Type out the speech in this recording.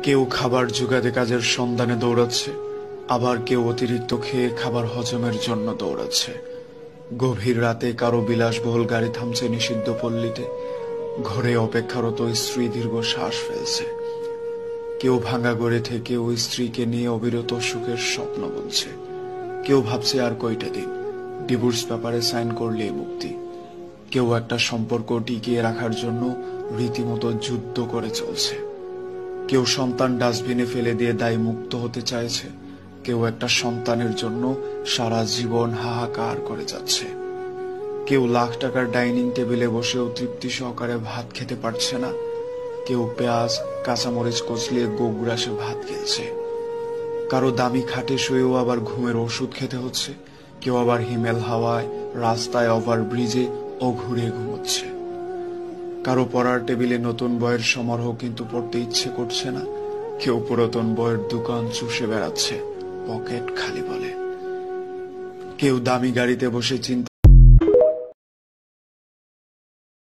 কেউ খাবার জোগাতে কাজের সন্ধানে দৌড়াচ্ছে, আবার কেউ অতিরিক্ত খেয়ে খাবার হজমের জন্য দৌড়াচ্ছে। গভীর রাতে কারো বিলাসবহুল গাড়ি থামছে নিষিদ্ধ পল্লীতে, ঘরে অপেক্ষারত স্ত্রী দীর্ঘ শ্বাস ফেলছে। কেউ ভাঙা গড়ে থেকে ওই স্ত্রীকে নিয়ে অবিরত সুখের স্বপ্ন বুনছে। কেউ ভাবছে আর কয়টা দিন, ডিভোর্স পেপারে সাইন করলেই মুক্তি। কেউ একটা সম্পর্ক টিকিয়ে রাখার জন্য রীতিমতো যুদ্ধ করে চলছে। কেউ সন্তান ডাস্টবিনে ফেলে দিয়ে দায় মুক্ত হতে চাইছে, কেউ একটা সন্তানের জন্য সারা জীবন হাহাকার করে যাচ্ছে। কেউ লাখ টাকার ডাইনিং টেবিলে বসেও তৃপ্তি সহকারে ভাত খেতে পারছে না, কেউ পেঁয়াজ কাঁচামরিচ কচলিয়ে গোগ্রাসে ভাত খেলছে। কারো দামি খাটে শুয়েও আবার ঘুমের ওষুধ খেতে হচ্ছে, কেউ আবার হিমেল হাওয়ায় রাস্তায় ওভারব্রিজে ও ঘুরে ঘুমোচ্ছে। কারো পড়ার টেবিলে নতুন বইয়ের সমারোহ কিন্তু পড়তে ইচ্ছে করছে না, কেউ পুরাতন বইয়ের দোকান চুষে বেড়াচ্ছে, পকেট খালি বলে। কেউ দামি গাড়িতে বসে চিন্তা